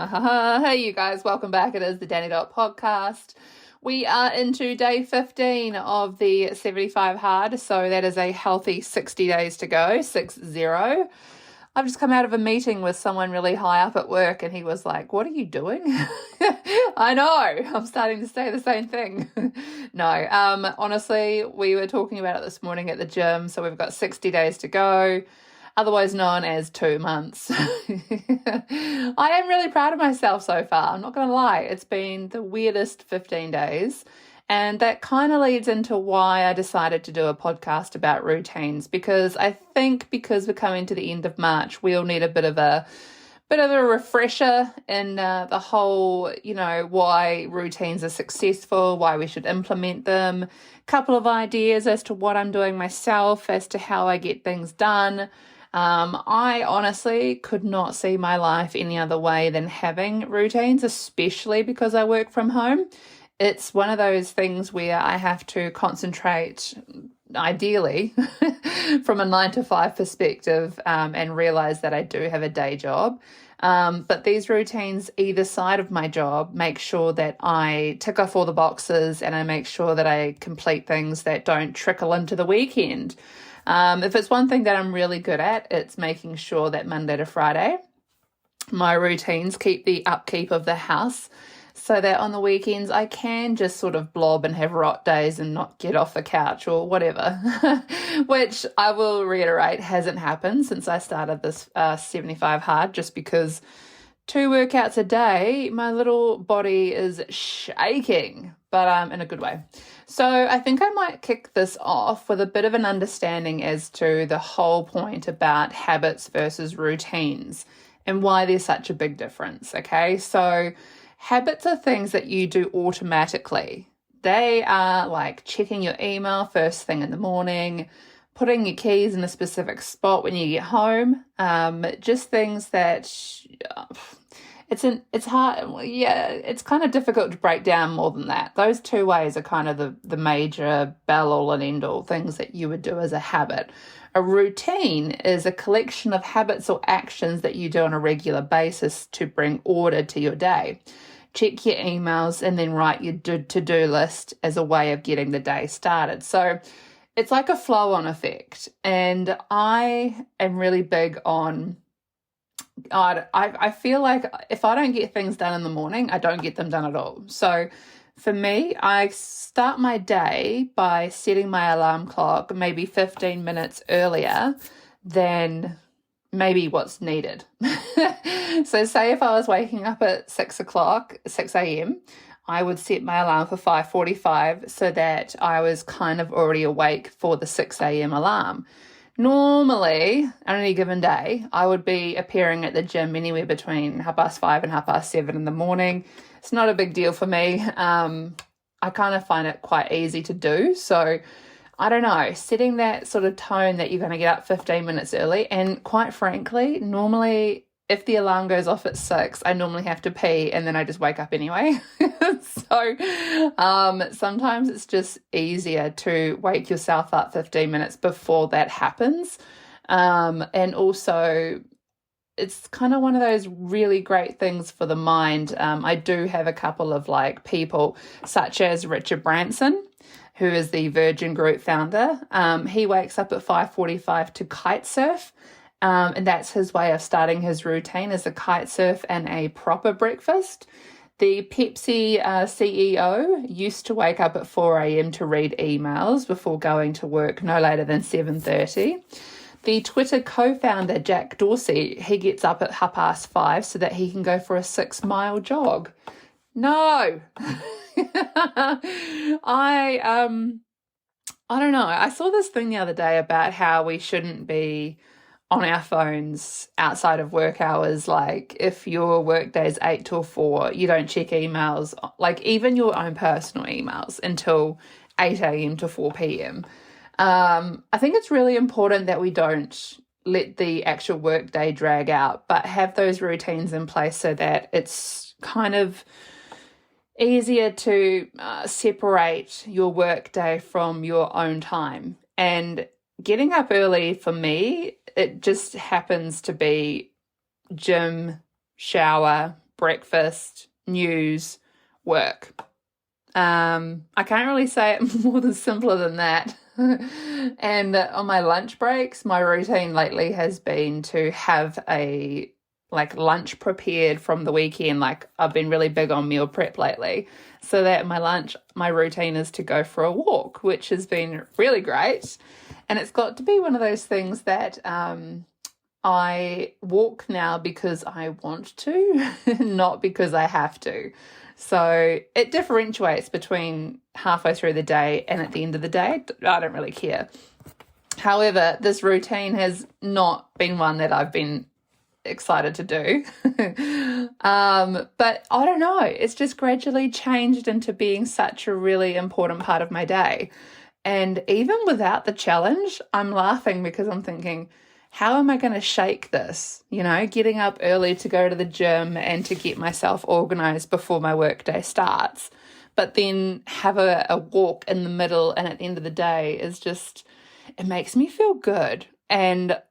Hey, you guys, welcome back. It is the Dani Dots Podcast. We are into day 15 of the 75 hard, so that is a healthy 60 days to go, 60. I've just come out of a meeting with someone really high up at work, and he was like, "What are you doing?" I know, I'm starting to say the same thing. No, honestly, we were talking about it this morning at the gym, so we've got 60 days to go, otherwise known as 2 months. I am really proud of myself so far. I'm not going to lie. It's been the weirdest 15 days. And that kind of leads into why I decided to do a podcast about routines, because I think because we're coming to the end of March, we'll need a bit of a refresher in the whole, why routines are successful, why we should implement them, a couple of ideas as to what I'm doing myself, as to how I get things done. I honestly could not see my life any other way than having routines, especially because I work from home. It's one of those things where I have to concentrate, ideally, from a 9-to-5 perspective, and realize that I do have a day job. But these routines, either side of my job, make sure that I tick off all the boxes and I make sure that I complete things that don't trickle into the weekend. If it's one thing that I'm really good at, it's making sure that Monday to Friday, my routines keep the upkeep of the house, so that on the weekends I can just sort of blob and have rot days and not get off the couch or whatever, which I will reiterate hasn't happened since I started this 75 hard, just because 2 workouts a day, my little body is shaking, but in a good way. So I think I might kick this off with a bit of an understanding as to the whole point about habits versus routines and why there's such a big difference, okay? So habits are things that you do automatically. They are like checking your email first thing in the morning, putting your keys in a specific spot when you get home, just things that it's hard. Yeah, it's kind of difficult to break down more than that. Those 2 ways are kind of the major be-all and end-all things that you would do as a habit. A routine is a collection of habits or actions that you do on a regular basis to bring order to your day. Check your emails and then write your to-do list as a way of getting the day started. So it's like a flow-on effect. And I am really big on, I feel like if I don't get things done in the morning, I don't get them done at all. So for me, I start my day by setting my alarm clock maybe 15 minutes earlier than maybe what's needed. So say if I was waking up at 6 a.m., I would set my alarm for 5:45 so that I was kind of already awake for the 6 a.m. alarm. Normally, on any given day, I would be appearing at the gym anywhere between 5:30 and 7:30 in the morning. It's not a big deal for me. I kind of find it quite easy to do. So I don't know, setting that sort of tone that you're going to get up 15 minutes early. And quite frankly, normally if the alarm goes off at 6, I normally have to pee and then I just wake up anyway. So sometimes it's just easier to wake yourself up 15 minutes before that happens. And also it's kind of one of those really great things for the mind. I do have a couple of people such as Richard Branson, who is the Virgin Group founder. He wakes up at 5:45 to kite surf. And that's his way of starting his routine, is a kite surf and a proper breakfast. The Pepsi CEO used to wake up at 4 a.m. to read emails before going to work no later than 7:30. The Twitter co-founder, Jack Dorsey, he gets up at 5:30 so that he can go for a 6-mile jog. No. I don't know. I saw this thing the other day about how we shouldn't be on our phones outside of work hours. Like if your work day is 8 till 4, you don't check emails, like even your own personal emails, until 8 a.m. to 4 p.m. I think it's really important that we don't let the actual work day drag out, but have those routines in place so that it's kind of easier to separate your work day from your own time. And getting up early for me, it just happens to be gym, shower, breakfast, news, work. I can't really say it more than simpler than that. And on my lunch breaks, my routine lately has been to have a lunch prepared from the weekend. Like, I've been really big on meal prep lately, so that my routine is to go for a walk, which has been really great. And it's got to be one of those things that I walk now because I want to, not because I have to. So it differentiates between halfway through the day and at the end of the day. I don't really care. However, this routine has not been one that I've been excited to do. But I don't know. It's just gradually changed into being such a really important part of my day. And even without the challenge, I'm laughing because I'm thinking, how am I going to shake this? Getting up early to go to the gym and to get myself organized before my workday starts, but then have a walk in the middle and at the end of the day is just, it makes me feel good. And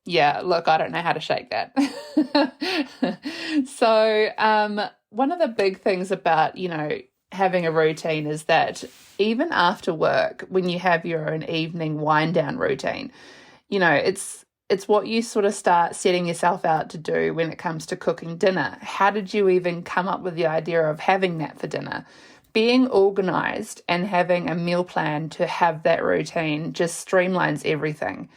yeah, look, I don't know how to shake that. So one of the big things about, having a routine is that even after work, when you have your own evening wind down routine, it's what you sort of start setting yourself out to do when it comes to cooking dinner. How did you even come up with the idea of having that for dinner? Being organized and having a meal plan to have that routine just streamlines everything.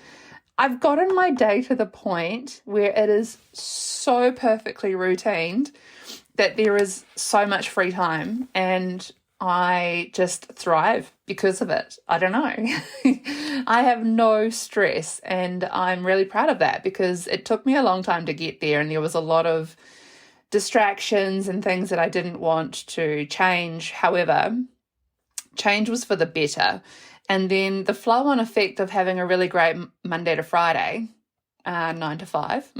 I've gotten my day to the point where it is so perfectly routined that there is so much free time, and I just thrive because of it. I don't know. I have no stress, and I'm really proud of that because it took me a long time to get there, and there was a lot of distractions and things that I didn't want to change. However, change was for the better. And then the flow-on effect of having a really great Monday to Friday, 9 to 5,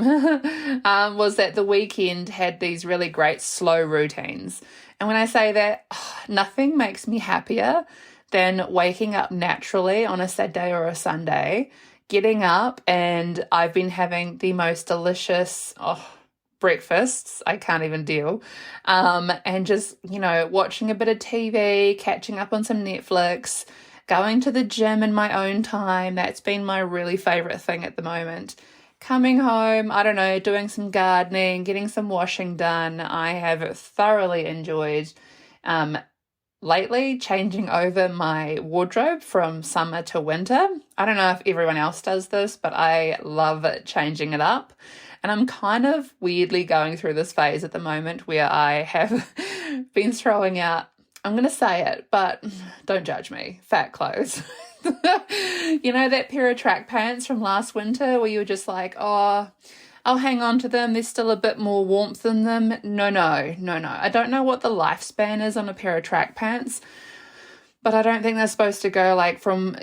was that the weekend had these really great slow routines. And when I say that, nothing makes me happier than waking up naturally on a Saturday or a Sunday, getting up, and I've been having the most delicious breakfasts. I can't even deal. And just, watching a bit of TV, catching up on some Netflix, going to the gym in my own time. That's been my really favorite thing at the moment. Coming home, I don't know, doing some gardening, getting some washing done. I have thoroughly enjoyed lately changing over my wardrobe from summer to winter. I don't know if everyone else does this, but I love changing it up. And I'm kind of weirdly going through this phase at the moment where I have been throwing out, I'm going to say it, but don't judge me, fat clothes. That pair of track pants from last winter where you were just like, oh, I'll hang on to them. There's still a bit more warmth in them. No. I don't know what the lifespan is on a pair of track pants, but I don't think they're supposed to go from,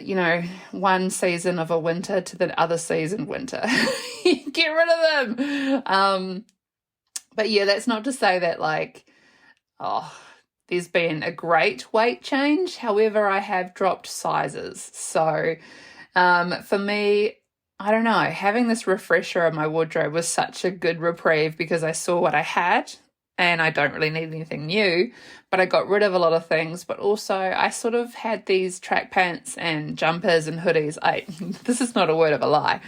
one season of a winter to the other season winter. Get rid of them. But yeah, that's not to say that there's been a great weight change. However, I have dropped sizes. So for me, I don't know, having this refresher of my wardrobe was such a good reprieve because I saw what I had and I don't really need anything new, but I got rid of a lot of things. But also I sort of had these track pants and jumpers and hoodies. This is not a word of a lie.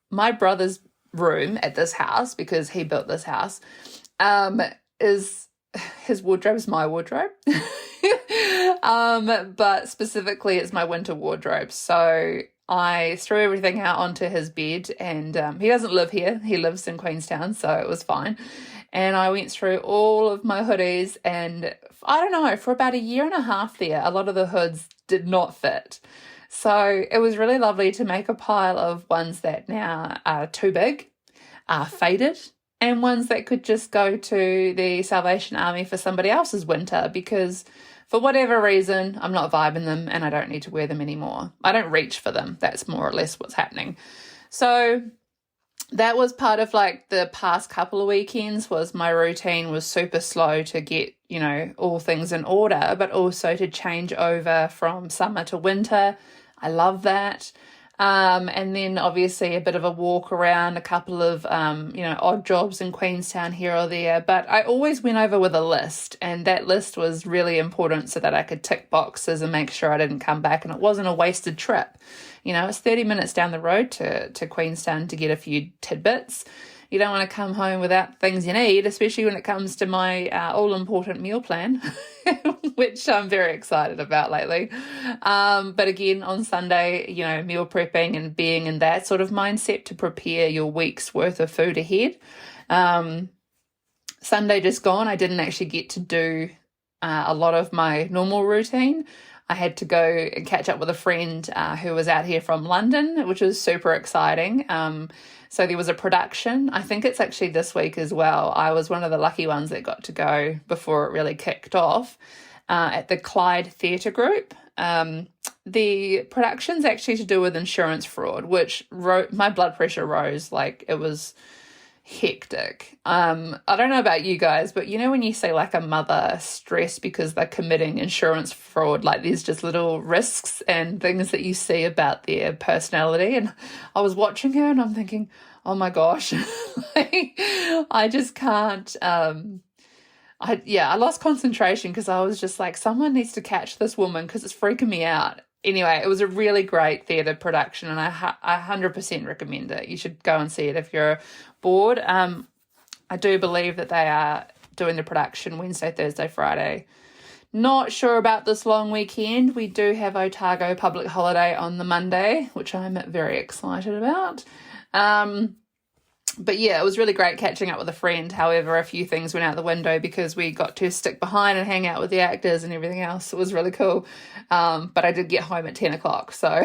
My brother's room at this house, because he built this house, is his wardrobe is my wardrobe. But specifically it's my winter wardrobe. So I threw everything out onto his bed, and he doesn't live here. He lives in Queenstown, so it was fine. And I went through all of my hoodies, and I don't know, for about a year and a half there, a lot of the hoods did not fit. So it was really lovely to make a pile of ones that now are too big, are faded, and ones that could just go to the Salvation Army for somebody else's winter, because for whatever reason, I'm not vibing them and I don't need to wear them anymore. I don't reach for them. That's more or less what's happening. So that was part of the past couple of weekends. Was my routine was super slow to get, all things in order, but also to change over from summer to winter. I love that. And then obviously a bit of a walk around, a couple of, odd jobs in Queenstown here or there. But I always went over with a list, and that list was really important so that I could tick boxes and make sure I didn't come back and it wasn't a wasted trip. It's 30 minutes down the road to Queenstown to get a few tidbits. You don't want to come home without things you need, especially when it comes to my all-important meal plan, which I'm very excited about lately. But again, on Sunday, meal prepping and being in that sort of mindset to prepare your week's worth of food ahead. Sunday just gone, I didn't actually get to do a lot of my normal routine. I had to go and catch up with a friend who was out here from London, which was super exciting. So there was a production. I think it's actually this week as well. I was one of the lucky ones that got to go before it really kicked off at the Clyde Theatre Group. The production's actually to do with insurance fraud, which my blood pressure rose. Like, it was hectic. I don't know about you guys, but when you say like a mother stressed because they're committing insurance fraud, like there's just little risks and things that you see about their personality. And I was watching her and I'm thinking, oh my gosh, I just can't. I lost concentration because I was just like, someone needs to catch this woman because it's freaking me out. Anyway, it was a really great theatre production, and I 100% recommend it. You should go and see it if you're bored. I do believe that they are doing the production Wednesday, Thursday, Friday. Not sure about this long weekend. We do have Otago public holiday on the Monday, which I'm very excited about. But yeah, it was really great catching up with a friend. However, a few things went out the window because we got to stick behind and hang out with the actors and everything else. It was really cool. But I did get home at 10 o'clock. So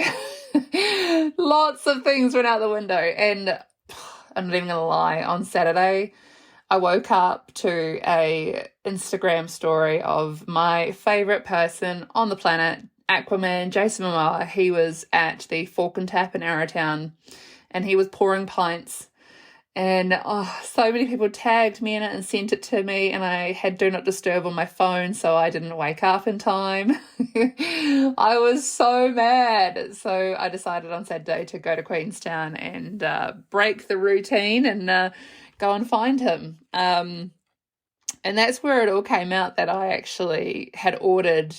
lots of things went out the window. And I'm not even going to lie, on Saturday, I woke up to a Instagram story of my favourite person on the planet, Aquaman, Jason Momoa. He was at the Fork and Tap in Arrowtown and he was pouring pints. And so many people tagged me in it and sent it to me, and I had Do Not Disturb on my phone, so I didn't wake up in time. I was so mad. So I decided on Saturday to go to Queenstown and break the routine and go and find him. And that's where it all came out that I actually had ordered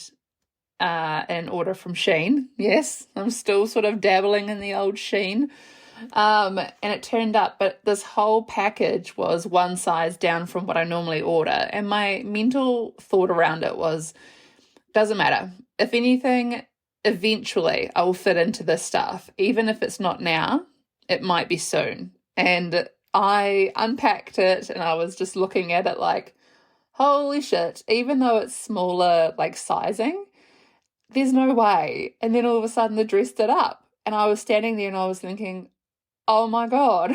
an order from Shein. Yes, I'm still sort of dabbling in the old Shein. And it turned up, but this whole package was one size down from what I normally order. And my mental thought around it was, doesn't matter. If anything, eventually I will fit into this stuff. Even if it's not now, it might be soon. And I unpacked it and I was just looking at it like, holy shit, even though it's smaller, like sizing, there's no way. And then all of a sudden the dress stood up and I was standing there and I was thinking, oh my God.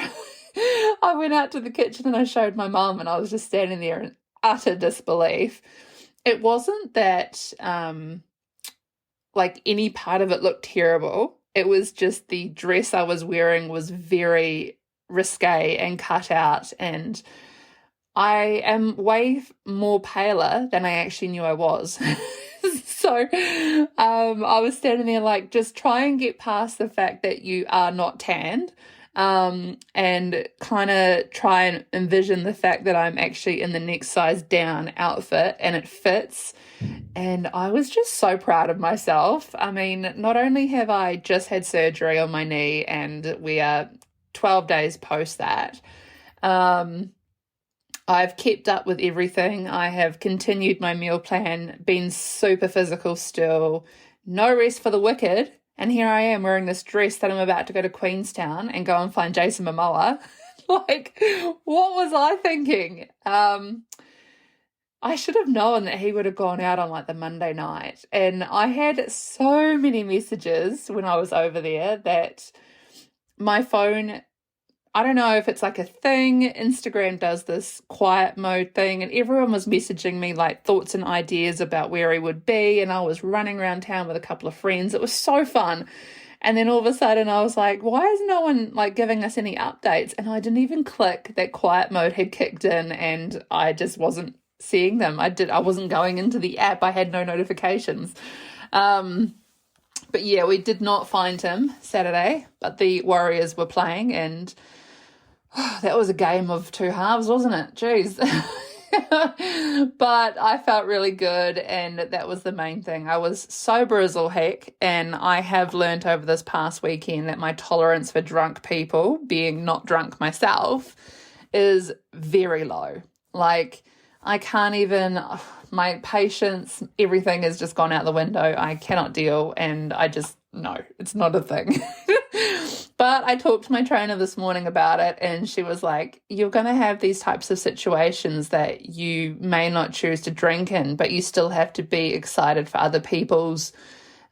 I went out to the kitchen and I showed my mum and I was just standing there in utter disbelief. It wasn't that like any part of it looked terrible. It was just the dress I was wearing was very risque and cut out, and I am way more paler than I actually knew I was. So I was standing there like, just try and get past the fact that you are not tanned. And kind of try and envision the fact that I'm actually in the next size down outfit and it fits. And I was just so proud of myself. I mean, not only have I just had surgery on my knee and we are 12 days post that, I've kept up with everything. I have continued my meal plan, been super physical still, no rest for the wicked. And here I am wearing this dress that I'm about to go to Queenstown and go and find Jason Momoa. Like, what was I thinking? I should have known that he would have gone out on like the Monday night. And I had so many messages when I was over there that my phone, I don't know if it's like a thing. Instagram does this quiet mode thing and everyone was messaging me like thoughts and ideas about where he would be, and I was running around town with a couple of friends. It was so fun. And then all of a sudden I was like, why is no one like giving us any updates? And I didn't even click that quiet mode had kicked in and I just wasn't seeing them. I wasn't going into the app. I had no notifications. But yeah, we did not find him Saturday, but the Warriors were playing, and that was a game of two halves, wasn't it? Jeez. But I felt really good, and that was the main thing. I was sober as all heck, and I have learned over this past weekend that my tolerance for drunk people, being not drunk myself, is very low. Like, I can't even, my patience, everything has just gone out the window. I cannot deal, and no, it's not a thing. But I talked to my trainer this morning about it, and she was like, you're going to have these types of situations that you may not choose to drink in, but you still have to be excited for other people's,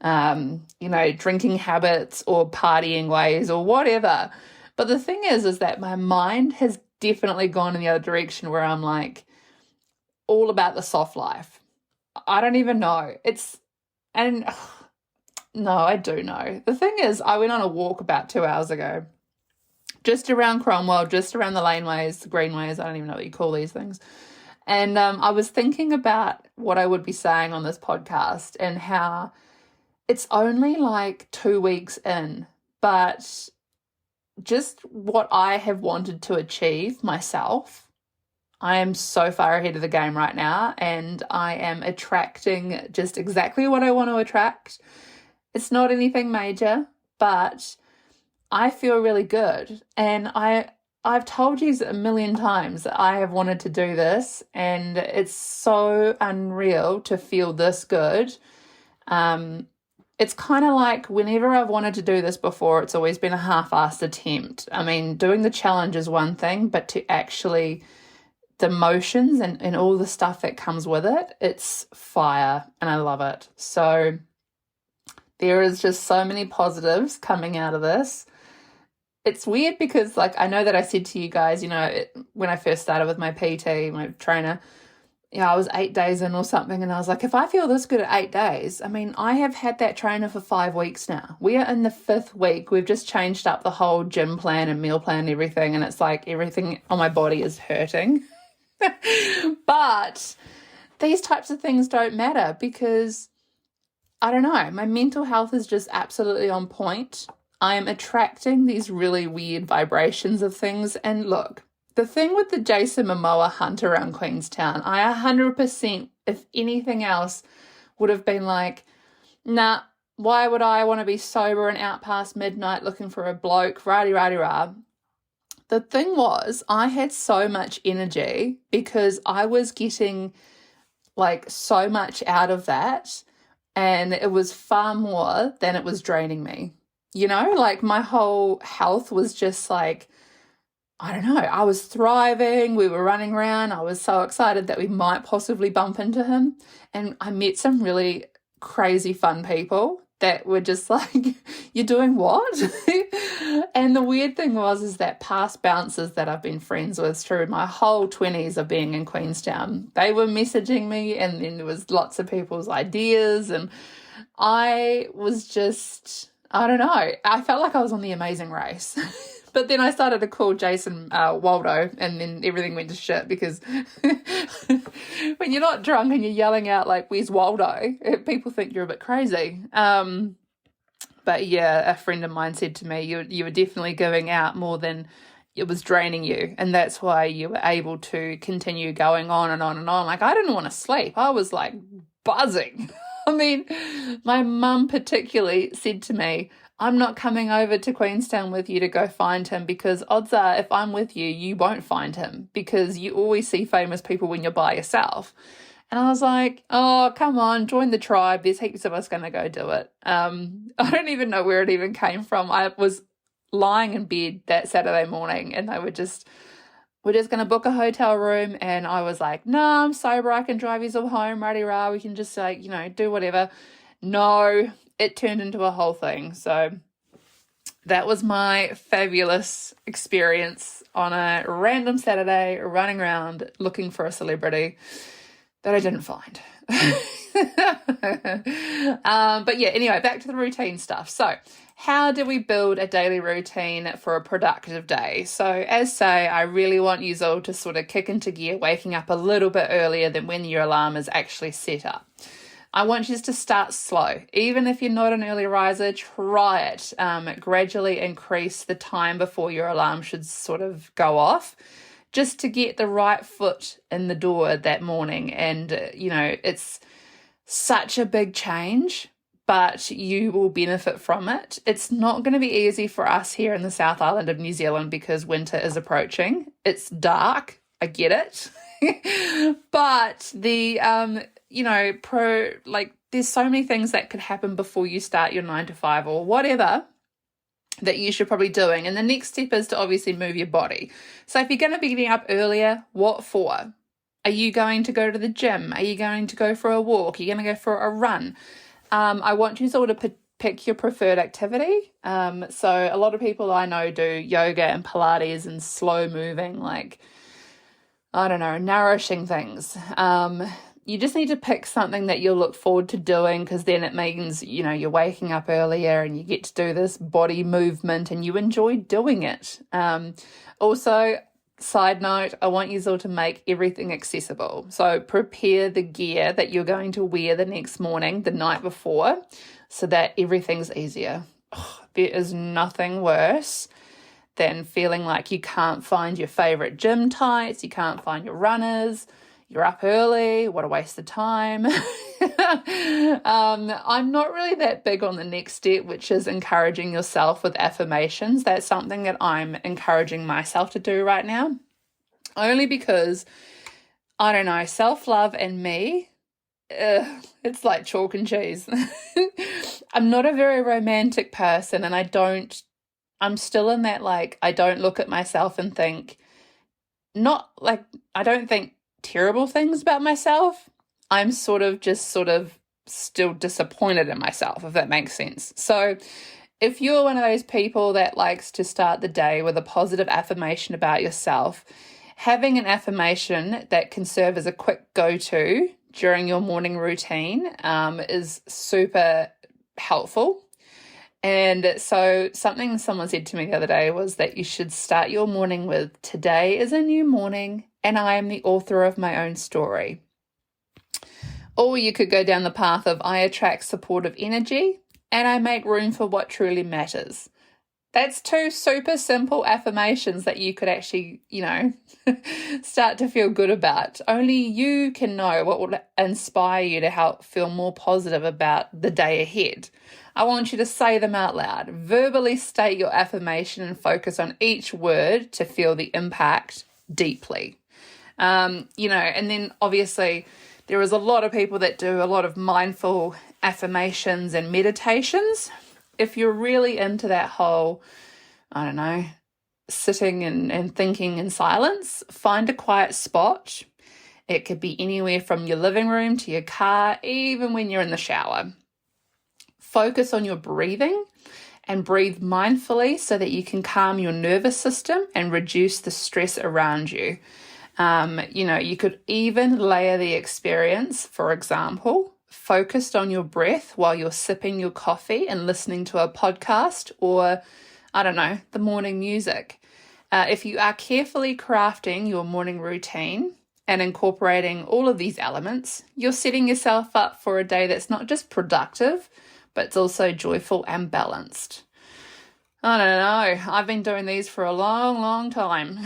drinking habits or partying ways or whatever. But the thing is that my mind has definitely gone in the other direction, where I'm like, all about the soft life. I don't even know. No, I do know. The thing is, I went on a walk about 2 hours ago, just around Cromwell, just around the laneways, the greenways, I don't even know what you call these things. And I was thinking about what I would be saying on this podcast and how it's only like 2 weeks in, but just what I have wanted to achieve myself, I am so far ahead of the game right now, and I am attracting just exactly what I want to attract. It's not anything major, but I feel really good. And I've told you a million times that I have wanted to do this, and it's so unreal to feel this good. It's kind of like whenever I've wanted to do this before, it's always been a half-assed attempt. I mean, doing the challenge is one thing, but to actually, the motions and all the stuff that comes with it, it's fire, and I love it. So there is just so many positives coming out of this. It's weird because, like, I know that I said to you guys, when I first started with my PT, my trainer, I was 8 days in or something, and I was like, if I feel this good at 8 days, I mean, I have had that trainer for 5 weeks now. We are in the 5th week. We've just changed up the whole gym plan and meal plan and everything, and it's like everything on my body is hurting. But these types of things don't matter because, I don't know, my mental health is just absolutely on point. I am attracting these really weird vibrations of things. And look, the thing with the Jason Momoa hunt around Queenstown, I 100%, if anything else, would have been like, nah, why would I want to be sober and out past midnight looking for a bloke, rah-de-rah-de-rah. The thing was, I had so much energy because I was getting like so much out of that. And it was far more than it was draining me. Like my whole health was just like, I don't know, I was thriving. We were running around. I was so excited that we might possibly bump into him. And I met some really crazy fun people that were just like, you're doing what? And the weird thing is that past bouncers that I've been friends with through my whole 20s of being in Queenstown, they were messaging me, and then there was lots of people's ideas, and I was just, I don't know, I felt like I was on The Amazing Race. But then I started to call Jason Waldo, and then everything went to shit because when you're not drunk and you're yelling out like, where's Waldo? People think you're a bit crazy. But yeah, a friend of mine said to me, you were definitely going out more than it was draining you. And that's why you were able to continue going on and on and on. Like, I didn't want to sleep. I was like buzzing. I mean, my mum particularly said to me, I'm not coming over to Queenstown with you to go find him because odds are if I'm with you, you won't find him because you always see famous people when you're by yourself. And I was like, oh, come on, join the tribe. There's heaps of us going to go do it. I don't even know where it even came from. I was lying in bed that Saturday morning and they were just, we're just going to book a hotel room. And I was like, no, I'm sober. I can drive you all home, rah-de-rah. We can just like, do whatever. No, it turned into a whole thing. So that was my fabulous experience on a random Saturday running around looking for a celebrity that I didn't find. But yeah, anyway, back to the routine stuff. So how do we build a daily routine for a productive day? So as say, I really want you all to sort of kick into gear, waking up a little bit earlier than when your alarm is actually set up. I want you to start slow. Even if you're not an early riser, try it. Gradually increase the time before your alarm should sort of go off, just to get the right foot in the door that morning. And, it's such a big change, but you will benefit from it. It's not going to be easy for us here in the South Island of New Zealand because winter is approaching. It's dark. I get it. But there's so many things that could happen before you start your 9 to 5 or whatever that you should probably be doing. And the next step is to obviously move your body. So if you're going to be getting up earlier, what for? Are you going to go to the gym? Are you going to go for a walk? Are you going to go for a run? I want you to sort of pick your preferred activity. So a lot of people I know do yoga and Pilates and slow moving, nourishing things. You just need to pick something that you'll look forward to doing, because then it means, you're waking up earlier and you get to do this body movement and you enjoy doing it. Also, side note, I want you all to make everything accessible. So prepare the gear that you're going to wear the next morning, the night before, so that everything's easier. There is nothing worse than feeling like you can't find your favorite gym tights, you can't find your runners, you're up early, what a waste of time. I'm not really that big on the next step, which is encouraging yourself with affirmations. That's something that I'm encouraging myself to do right now, only because, self-love and me, it's like chalk and cheese. I'm not a very romantic person, and I'm still in that, I don't look at myself and think, I don't think terrible things about myself. I'm sort of still disappointed in myself, if that makes sense. So if you're one of those people that likes to start the day with a positive affirmation about yourself, having an affirmation that can serve as a quick go-to during your morning routine is super helpful. And so something someone said to me the other day was that you should start your morning with, "Today is a new morning and I am the author of my own story." Or you could go down the path of, "I attract supportive energy and I make room for what truly matters." That's two super simple affirmations that you could actually, start to feel good about. Only you can know what will inspire you to help feel more positive about the day ahead. I want you to say them out loud. Verbally state your affirmation and focus on each word to feel the impact deeply. And then obviously there is a lot of people that do a lot of mindful affirmations and meditations. If you're really into that whole, sitting and thinking in silence, find a quiet spot. It could be anywhere from your living room to your car, even when you're in the shower. Focus on your breathing and breathe mindfully so that you can calm your nervous system and reduce the stress around you. You could even layer the experience, for example, focused on your breath while you're sipping your coffee and listening to a podcast or, the morning music. If you are carefully crafting your morning routine and incorporating all of these elements, you're setting yourself up for a day that's not just productive, but it's also joyful and balanced. I don't know. I've been doing these for a long, long time.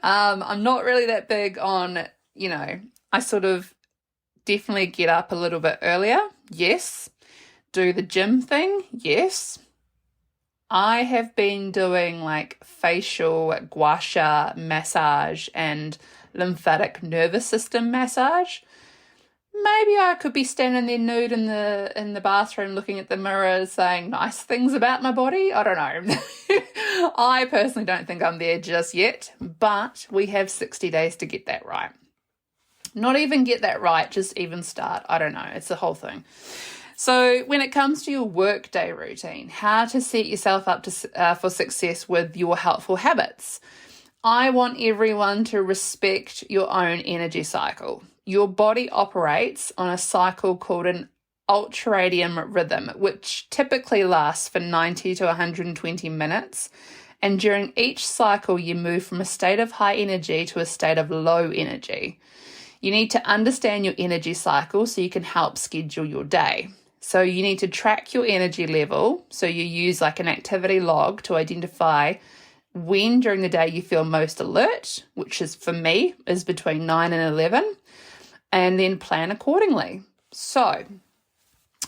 I'm not really that big on, I sort of definitely get up a little bit earlier. Yes. Do the gym thing. Yes. I have been doing facial gua sha massage and lymphatic nervous system massage. Maybe I could be standing there nude in the bathroom looking at the mirror saying nice things about my body. I don't know. I personally don't think I'm there just yet, but we have 60 days to get that right. Not even get that right, just even start. I don't know. It's the whole thing. So when it comes to your workday routine, how to set yourself up for success with your helpful habits, I want everyone to respect your own energy cycle. Your body operates on a cycle called an ultradian rhythm, which typically lasts for 90 to 120 minutes. And during each cycle, you move from a state of high energy to a state of low energy. You need to understand your energy cycle so you can help schedule your day. So you need to track your energy level. So you use like an activity log to identify when during the day you feel most alert, which is for me is between 9 and 11, and then plan accordingly. So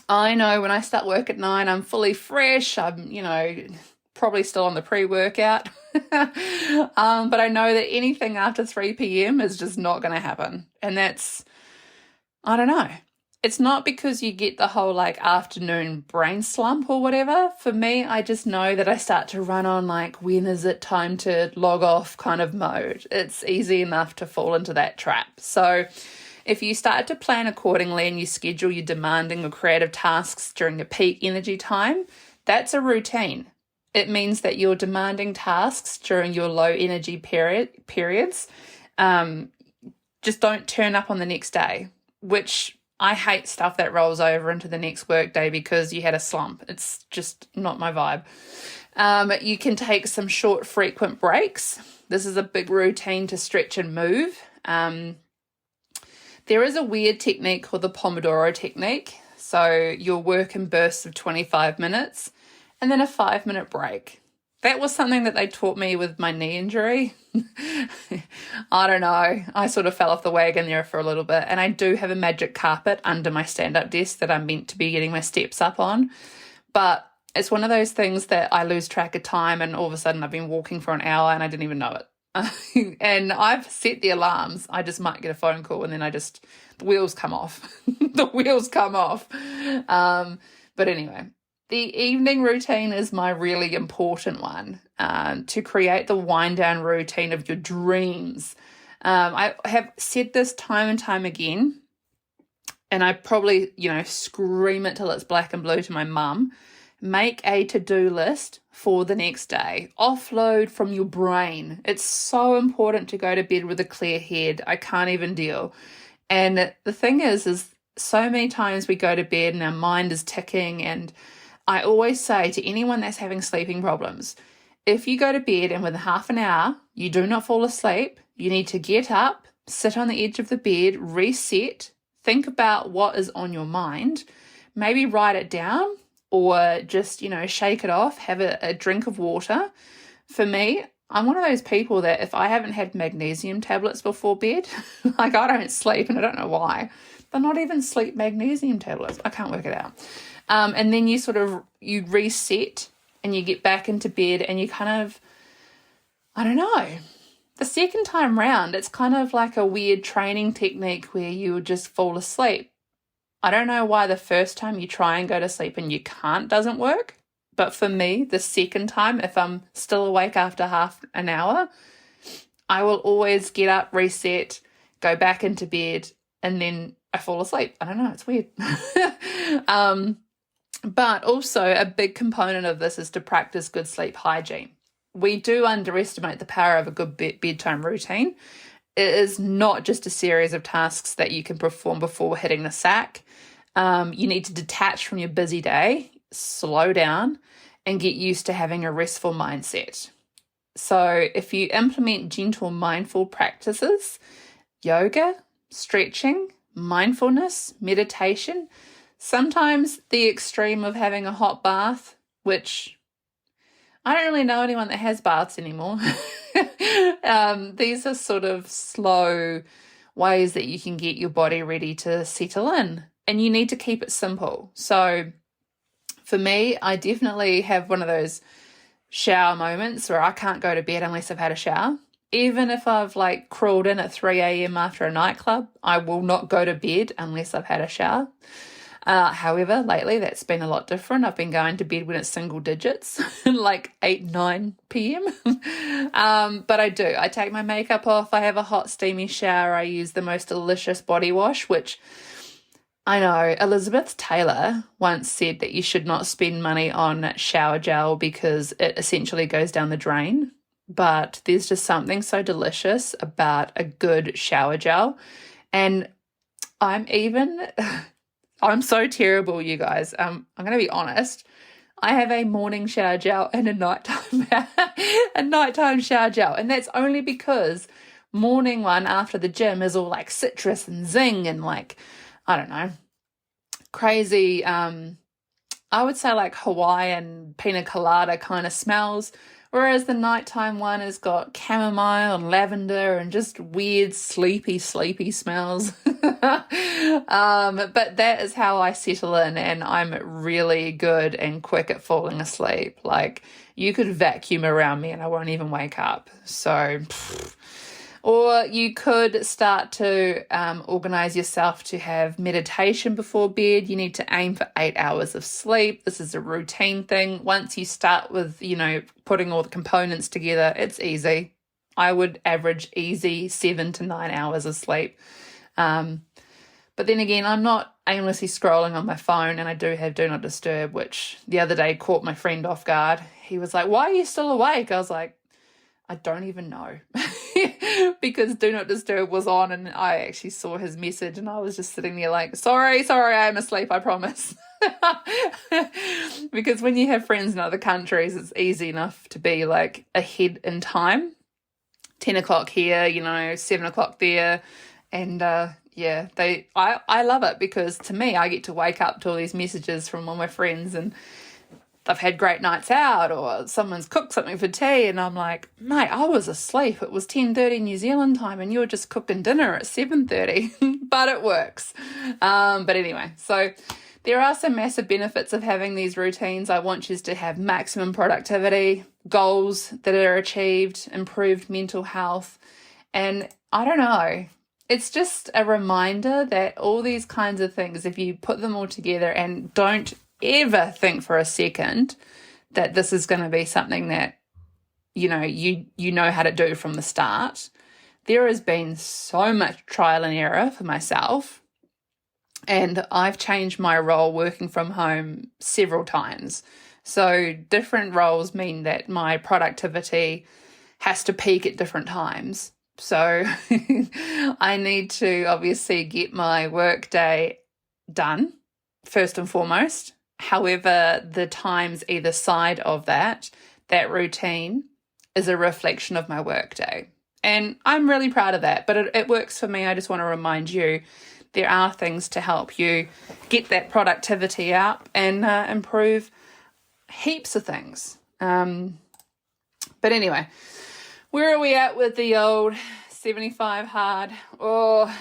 I know when I start work at 9, I'm fully fresh. I'm, probably still on the pre-workout. But I know that anything after 3 p.m. is just not going to happen. And that's, I don't know. It's not because you get the whole like afternoon brain slump or whatever. For me, I just know that I start to run on like, when is it time to log off kind of mode. It's easy enough to fall into that trap. So if you start to plan accordingly and you schedule your demanding or creative tasks during your peak energy time, that's a routine. It means that your demanding tasks during your low energy periods just don't turn up on the next day, which I hate stuff that rolls over into the next work day because you had a slump. It's just not my vibe. You can take some short, frequent breaks. This is a big routine to stretch and move. There is a weird technique called the Pomodoro technique. So you'll work in bursts of 25 minutes and then a 5-minute break. That was something that they taught me with my knee injury. I don't know. I sort of fell off the wagon there for a little bit. And I do have a magic carpet under my stand-up desk that I'm meant to be getting my steps up on. But it's one of those things that I lose track of time and all of a sudden I've been walking for an hour and I didn't even know it. And I've set the alarms. I just might get a phone call and then the wheels come off. The wheels come off. But anyway. The evening routine is my really important one, to create the wind down routine of your dreams. I have said this time and time again, and I probably, scream it till it's black and blue to my mum. Make a to-do list for the next day. Offload from your brain. It's so important to go to bed with a clear head. I can't even deal. And the thing is so many times we go to bed and our mind is ticking, and I always say to anyone that's having sleeping problems, if you go to bed and within half an hour you do not fall asleep, you need to get up, sit on the edge of the bed, reset, think about what is on your mind, maybe write it down or just, shake it off, have a drink of water. For me, I'm one of those people that if I haven't had magnesium tablets before bed, like I don't sleep and I don't know why. They're not even sleep magnesium tablets. I can't work it out. And then you reset and you get back into bed and you kind of, I don't know, the second time round, it's kind of like a weird training technique where you would just fall asleep. I don't know why the first time you try and go to sleep and you can't doesn't work. But for me, the second time, if I'm still awake after half an hour, I will always get up, reset, go back into bed, and then I fall asleep. I don't know, it's weird. But also a big component of this is to practice good sleep hygiene. We do underestimate the power of a good bedtime routine. It is not just a series of tasks that you can perform before hitting the sack. You need to detach from your busy day, slow down, and get used to having a restful mindset. So if you implement gentle mindful practices, yoga, stretching, mindfulness, meditation, sometimes the extreme of having a hot bath, which I don't really know anyone that has baths anymore. These are sort of slow ways that you can get your body ready to settle in, and you need to keep it simple. So for me, I definitely have one of those shower moments where I can't go to bed unless I've had a shower. Even if I've crawled in at 3 a.m. after a nightclub, I will not go to bed unless I've had a shower. However, lately that's been a lot different. I've been going to bed when it's single digits, like 8, 9 p.m. But I do. I take my makeup off. I have a hot steamy shower. I use the most delicious body wash, which I know Elizabeth Taylor once said that you should not spend money on shower gel because it essentially goes down the drain. But there's just something so delicious about a good shower gel. And I'm so terrible, you guys. I'm going to be honest. I have a morning shower gel and a nighttime shower gel. And that's only because morning one after the gym is all like citrus and zing and like, I don't know, crazy, I would say like Hawaiian pina colada kind of smells, whereas the nighttime one has got chamomile and lavender and just weird sleepy smells. But that is how I settle in, and I'm really good and quick at falling asleep. Like, you could vacuum around me and I won't even wake up. So or you could start to organize yourself to have meditation before bed. You need to aim for 8 hours of sleep. This is a routine thing. Once you start with, putting all the components together, it's easy. I would average easy 7 to 9 hours of sleep. But then again, I'm not aimlessly scrolling on my phone, and I do have Do Not Disturb, which the other day caught my friend off guard. He was like, "Why are you still awake?" I was like, I don't even know. Because Do Not Disturb was on, and I actually saw his message, and I was just sitting there like, sorry, I'm asleep, I promise. Because when you have friends in other countries, it's easy enough to be like ahead in time. 10 o'clock here, 7 o'clock there. And I love it, because to me, I get to wake up to all these messages from all my friends, and I've had great nights out, or someone's cooked something for tea, and I'm like, mate, I was asleep. It was 10:30 New Zealand time, and you were just cooking dinner at 7:30. But it works. But anyway, so there are some massive benefits of having these routines. I want you to have maximum productivity, goals that are achieved, improved mental health, and I don't know. It's just a reminder that all these kinds of things, if you put them all together and don't ever think for a second that this is going to be something that you know how to do from the start. There has been so much trial and error for myself, and I've changed my role working from home several times. So different roles mean that my productivity has to peak at different times. So I need to obviously get my work day done first and foremost. However, the times either side of that routine is a reflection of my workday. And I'm really proud of that, but it works for me. I just want to remind you there are things to help you get that productivity up and improve heaps of things. But anyway, where are we at with the old 75 hard? Oh,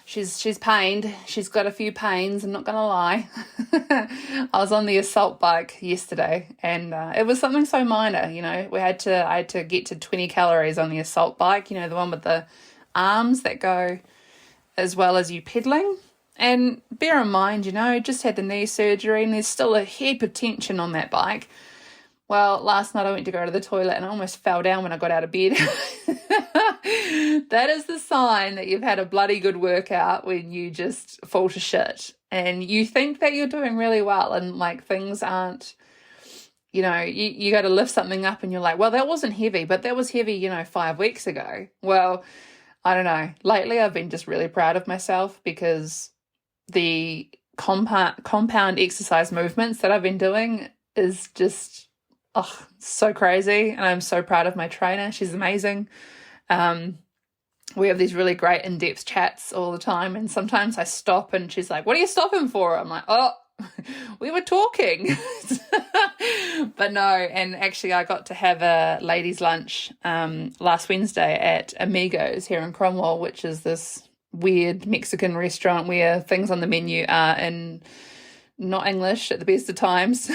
She's pained. She's got a few pains, I'm not going to lie. I was on the assault bike yesterday, and it was something so minor, I had to get to 20 calories on the assault bike, the one with the arms that go as well as you pedaling. And bear in mind, just had the knee surgery, and there's still a heap of tension on that bike. Well, last night I went to go to the toilet and I almost fell down when I got out of bed. That is the sign that you've had a bloody good workout, when you just fall to shit and you think that you're doing really well, and like things aren't, you got to lift something up and you're like, well, that wasn't heavy, but that was heavy, 5 weeks ago. Well, I don't know. Lately I've been just really proud of myself, because the compound exercise movements that I've been doing is just so crazy, and I'm so proud of my trainer. She's amazing. We have these really great in-depth chats all the time, and sometimes I stop and she's like, "What are you stopping for?" I'm like, "Oh, we were talking." But no, and actually I got to have a ladies' lunch last Wednesday at Amigos here in Cromwell, which is this weird Mexican restaurant where things on the menu are in not English at the best of times.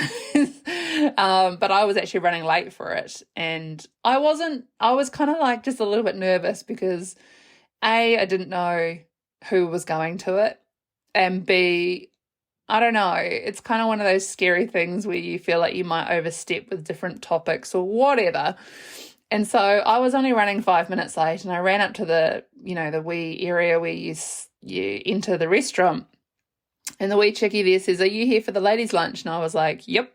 But I was actually running late for it, and I was kind of like just a little bit nervous, because A, I didn't know who was going to it, and B, I don't know, it's kind of one of those scary things where you feel like you might overstep with different topics or whatever. And so I was only running 5 minutes late, and I ran up to the wee area where you enter the restaurant, and the wee chickie there says, "Are you here for the ladies' lunch?" And I was like, "Yep,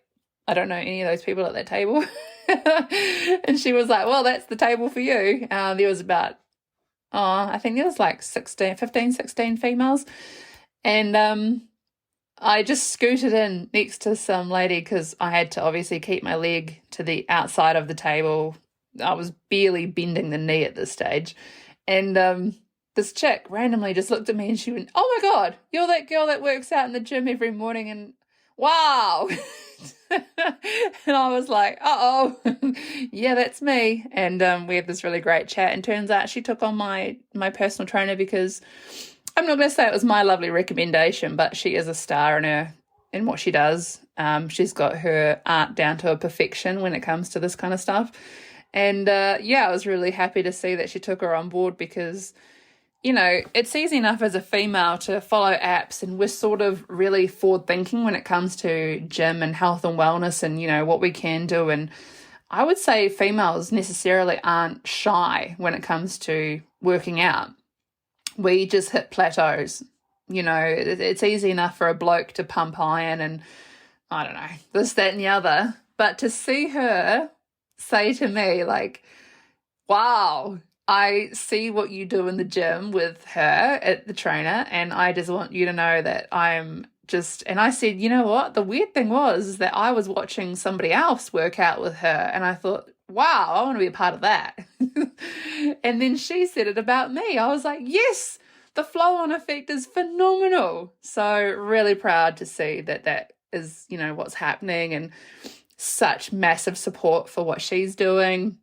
I don't know any of those people at that table." And she was like, "Well, that's the table for you." There was about, I think there was like 15, 16 females. And I just scooted in next to some lady, because I had to obviously keep my leg to the outside of the table I was barely bending the knee at this stage. And this chick randomly just looked at me and she went, "Oh my God, you're that girl that works out in the gym every morning." And wow. And I was like, uh-oh, yeah, that's me. And we had this really great chat. And turns out she took on my personal trainer because I'm not going to say it was my lovely recommendation, but she is a star in what she does. She's got her art down to a perfection when it comes to this kind of stuff. And I was really happy to see that she took her on board because, you know, it's easy enough as a female to follow apps, and we're sort of really forward thinking when it comes to gym and health and wellness and, you know, what we can do. And I would say females necessarily aren't shy when it comes to working out. We just hit plateaus. You know, it's easy enough for a bloke to pump iron and, I don't know, this, that, and the other. But to see her say to me, like, wow, I see what you do in the gym with her at the trainer, and I just want you to know that I'm just, and I said, you know what? The weird thing was that I was watching somebody else work out with her, and I thought, wow, I want to be a part of that. And then she said it about me. I was like, yes, the flow-on effect is phenomenal. So really proud to see that is, you know, what's happening, and such massive support for what she's doing.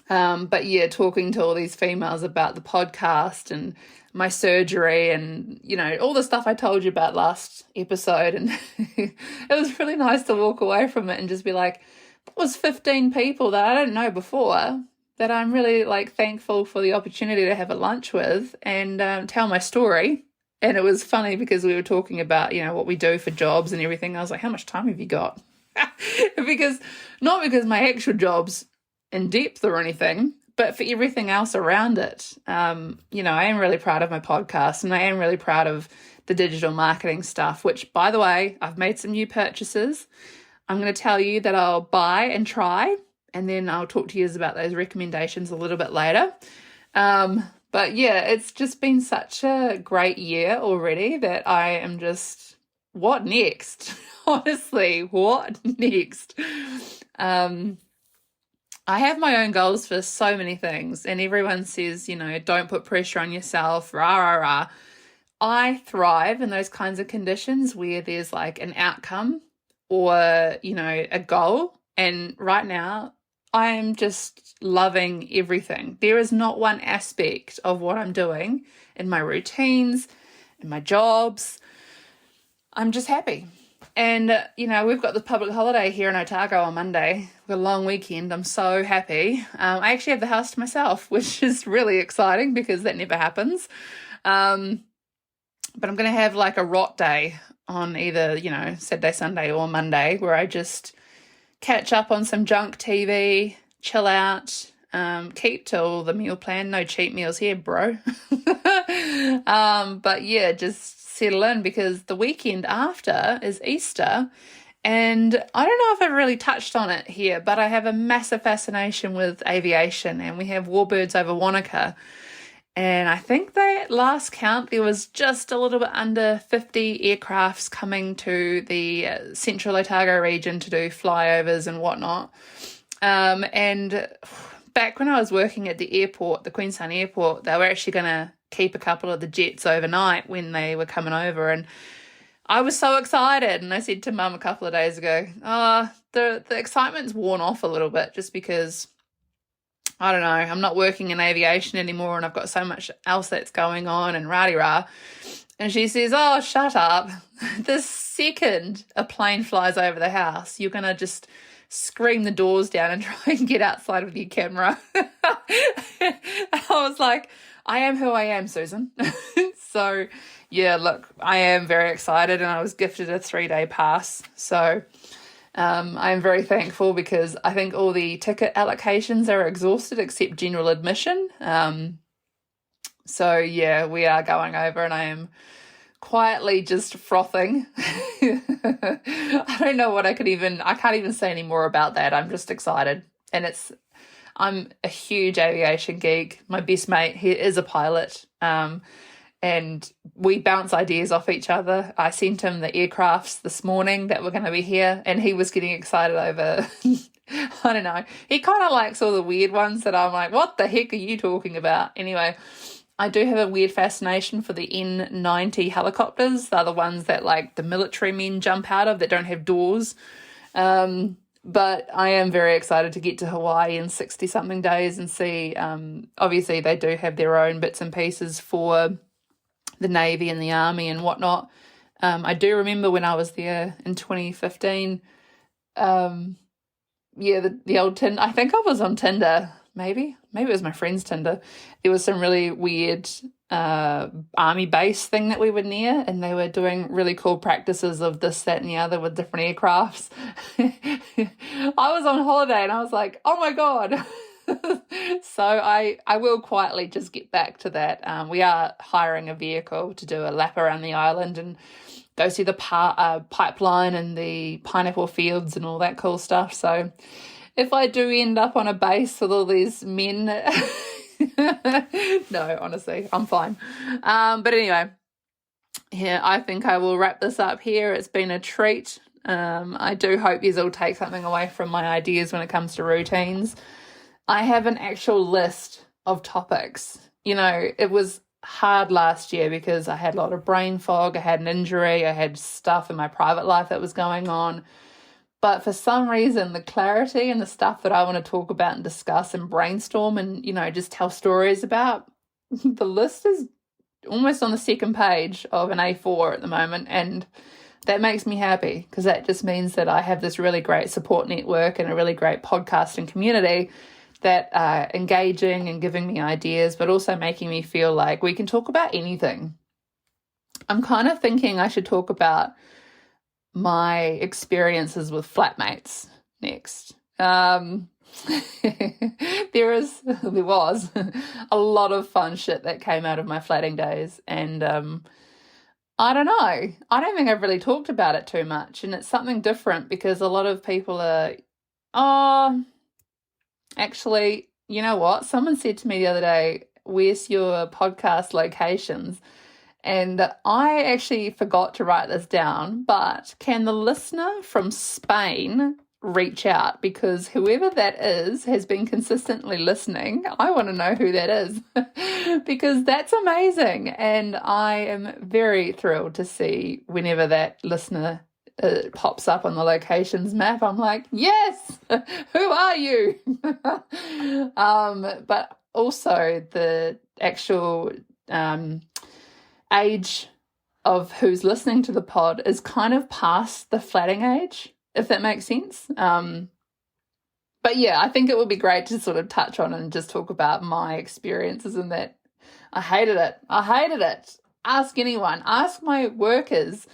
But yeah, talking to all these females about the podcast and my surgery and, you know, all the stuff I told you about last episode. And it was really nice to walk away from it and just be like, that was 15 people that I didn't know before that I'm really like thankful for the opportunity to have a lunch with and tell my story. And it was funny because we were talking about, you know, what we do for jobs and everything. I was like, how much time have you got? Not because my actual job's in depth or anything, but for everything else around it. You know, I am really proud of my podcast, and I am really proud of the digital marketing stuff, which, by the way, I've made some new purchases. I'm going to tell you that I'll buy and try, and then I'll talk to you about those recommendations a little bit later. But yeah, it's just been such a great year already that I am just, what next? Honestly, what next? I have my own goals for so many things, and everyone says, you know, don't put pressure on yourself, rah, rah, rah. I thrive in those kinds of conditions where there's like an outcome or, you know, a goal. And right now, I am just loving everything. There is not one aspect of what I'm doing in my routines, in my jobs. I'm just happy. And, you know, we've got the public holiday here in Otago on Monday. We've got a long weekend. I'm so happy. I actually have the house to myself, which is really exciting because that never happens. But I'm going to have like a rot day on either, you know, Saturday, Sunday or Monday where I just catch up on some junk TV, chill out, keep till the meal plan. No cheat meals here, bro. But yeah, just settle in because the weekend after is Easter, and I don't know if I've really touched on it here, but I have a massive fascination with aviation, and we have warbirds over Wanaka, and I think that last count there was just a little bit under 50 aircrafts coming to the central Otago region to do flyovers and whatnot. And back when I was working at the airport, the Queenstown airport, they were actually going to keep a couple of the jets overnight when they were coming over, and I was so excited. And I said to Mum a couple of days ago, the excitement's worn off a little bit just because, I don't know, I'm not working in aviation anymore and I've got so much else that's going on and rah-de-rah. And she says, oh, shut up. The second a plane flies over the house, you're going to just scream the doors down and try and get outside with your camera. I was like, I am who I am, Susan. So, yeah, look, I am very excited, and I was gifted a 3-day pass. So I am very thankful because I think all the ticket allocations are exhausted except general admission. So, yeah, we are going over, and I am quietly just frothing. I don't know what I can't even say any more about that. I'm just excited. And I'm a huge aviation geek. My best mate, he is a pilot. And we bounce ideas off each other. I sent him the aircrafts this morning that were going to be here, and he was getting excited over I don't know. He kind of likes all the weird ones that I'm like, what the heck are you talking about? Anyway, I do have a weird fascination for the N90 helicopters. They're the ones that like the military men jump out of that don't have doors. But I am very excited to get to Hawaii in 60-something days and see, obviously they do have their own bits and pieces for the Navy and the Army and whatnot. I do remember when I was there in 2015, the old Tinder. I think I was on Tinder, maybe it was my friend's Tinder. There was some really weird army base thing that we were near, and they were doing really cool practices of this, that, and the other with different aircrafts. I was on holiday and I was like, oh my God. So I will quietly just get back to that. We are hiring a vehicle to do a lap around the island and go see the pipeline and the pineapple fields and all that cool stuff. So if I do end up on a base with all these men, no, honestly, I'm fine. But anyway, yeah, I think I will wrap this up here. It's been a treat. I do hope you all take something away from my ideas when it comes to routines. I have an actual list of topics. It was hard last year because I had a lot of brain fog, I had an injury, I had stuff in my private life that was going on. But for some reason, the clarity and the stuff that I want to talk about and discuss and brainstorm and, just tell stories about, the list is almost on the second page of an A4 at the moment. And that makes me happy because that just means that I have this really great support network and a really great podcasting community that are engaging and giving me ideas, but also making me feel like we can talk about anything. I'm kind of thinking I should talk about my experiences with flatmates next. There was a lot of fun shit that came out of my flatting days, and I don't know. I don't think I've really talked about it too much, and it's something different because a lot of people are, actually, you know what? Someone said to me the other day, where's your podcast locations? And I actually forgot to write this down, but can the listener from Spain reach out? Because whoever that is has been consistently listening. I want to know who that is because that's amazing. And I am very thrilled to see whenever that listener pops up on the locations map. I'm like, yes, who are you? But also the actual age of who's listening to the pod is kind of past the flatting age, if that makes sense. But yeah, I think it would be great to sort of touch on and just talk about my experiences in that. I hated it. Ask anyone. Ask my workers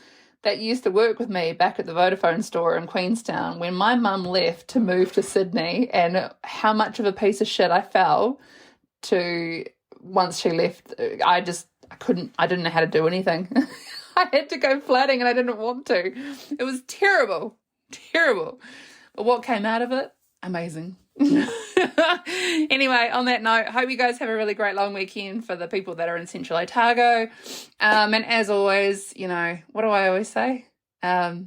that used to work with me back at the Vodafone store in Queenstown when my mum left to move to Sydney, and how much of a piece of shit I fell to once she left. I didn't know how to do anything. I had to go flatting and I didn't want to. It was terrible. But what came out of it? Amazing. Anyway, on that note, hope you guys have a really great long weekend for the people that are in Central Otago. And as always, what do I always say? I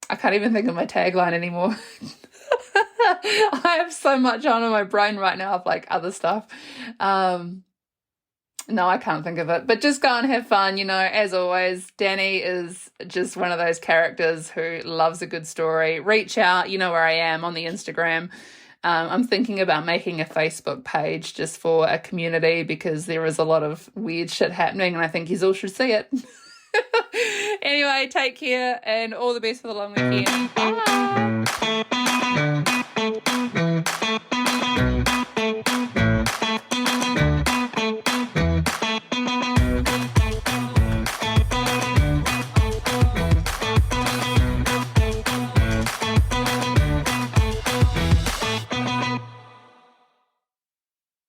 can't even think of my tagline anymore. I have so much on in my brain right now of like other stuff. No, I can't think of it. But just go and have fun. As always, Dani is just one of those characters who loves a good story. Reach out. You know where I am on the Instagram. I'm thinking about making a Facebook page just for a community because there is a lot of weird shit happening and I think you all should see it. Anyway, take care and all the best for the long weekend. Bye.